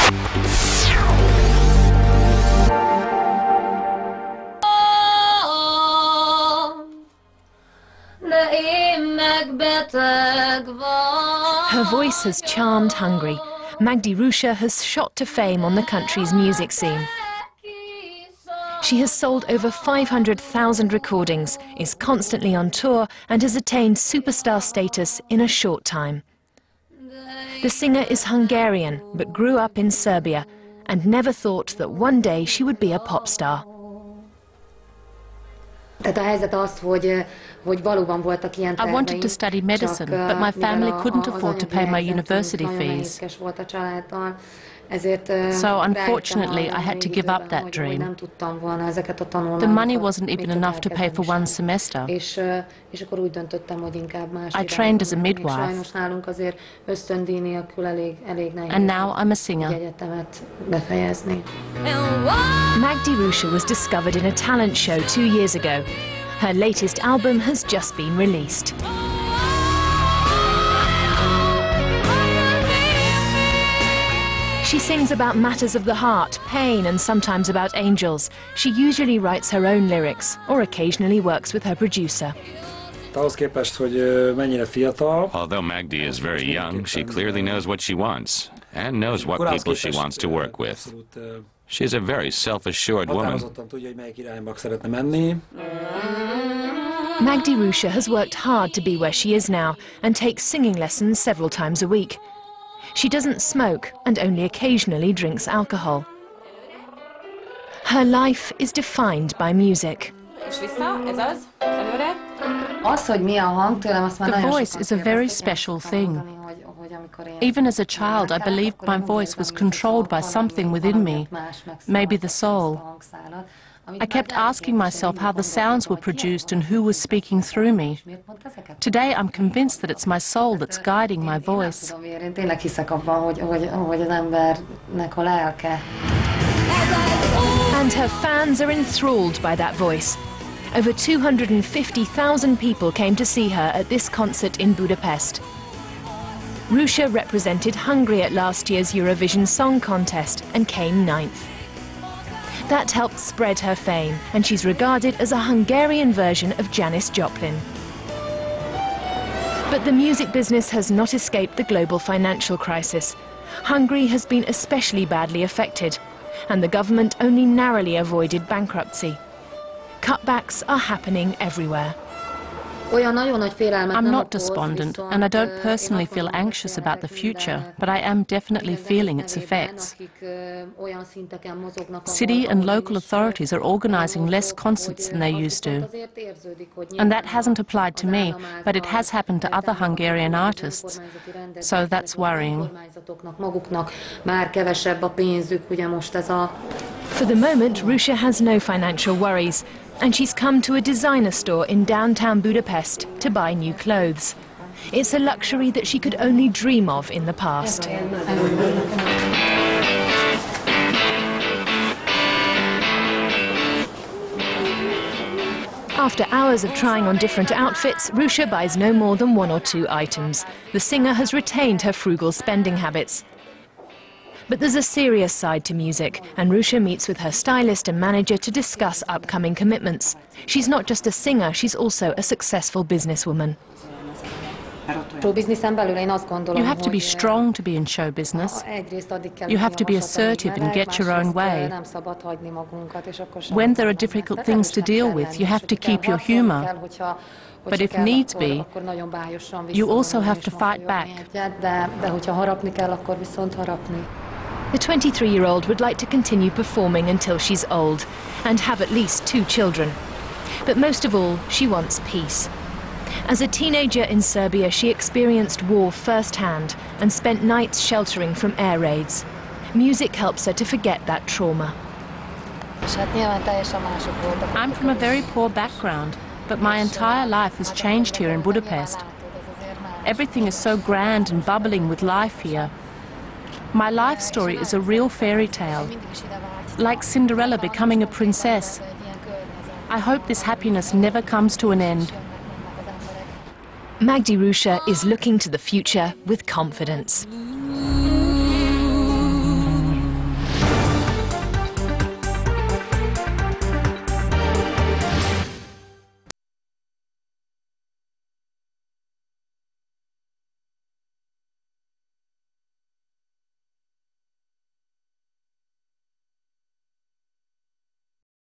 Her voice has charmed Hungary. Magdi Rãўsa has shot to fame on the country's music scene. She has sold over 500,000 recordings, is constantly on tour and has attained superstar status in a short time. The singer is Hungarian but grew up in Serbia and never thought that one day she would be a pop star. I wanted to study medicine, but my family couldn't afford to pay my university fees. So unfortunately, I had to give up that dream. The money wasn't even enough to pay for one semester. I trained as a midwife, and now I'm a singer. Magdi Rãўsa was discovered in a talent show 2 years ago. Her latest album has just been released. She sings about matters of the heart, pain, and sometimes about angels. She usually writes her own lyrics, or occasionally works with her producer. Although Magdi is very young, she clearly knows what she wants, and knows what people she wants to work with. She's a very self-assured woman. Magdi Rãўsa has worked hard to be where she is now, and takes singing lessons several times a week. She doesn't smoke and only occasionally drinks alcohol. Her life is defined by music. The voice is a very special thing. Even as a child, I believed my voice was controlled by something within me, maybe the soul. I kept asking myself how the sounds were produced and who was speaking through me. Today I'm convinced that it's my soul that's guiding my voice. And her fans are enthralled by that voice. Over 250,000 people came to see her at this concert in Budapest. Rãўsa represented Hungary at last year's Eurovision Song Contest and came 9th. That helped spread her fame, and she's regarded as a Hungarian version of Janis Joplin. But the music business has not escaped the global financial crisis. Hungary has been especially badly affected, and the government only narrowly avoided bankruptcy. Cutbacks are happening everywhere. I'm not despondent, and I don't personally feel anxious about the future, but I am definitely feeling its effects. City and local authorities are organising less concerts than they used to. And that hasn't applied to me, but it has happened to other Hungarian artists. So that's worrying. For the moment, Rãўsa has no financial worries, and she's come to a designer store in downtown Budapest to buy new clothes. It's a luxury that she could only dream of in the past. After hours of trying on different outfits, Rãўsa buys no more than 1 or 2 items. The singer has retained her frugal spending habits. But there's a serious side to music, and Rãўsa meets with her stylist and manager to discuss upcoming commitments. She's not just a singer, she's also a successful businesswoman. You have to be strong to be in show business. You have to be assertive and get your own way. When there are difficult things to deal with, you have to keep your humour. But if needs be, you also have to fight back. The 23-year-old would like to continue performing until she's old and have at least 2 children. But most of all, she wants peace. As a teenager in Serbia, she experienced war firsthand and spent nights sheltering from air raids. Music helps her to forget that trauma. I'm from a very poor background, but my entire life has changed here in Budapest. Everything is so grand and bubbling with life here. My life story is a real fairy tale, like Cinderella becoming a princess. I hope this happiness never comes to an end. Magdi Rãўsa is looking to the future with confidence.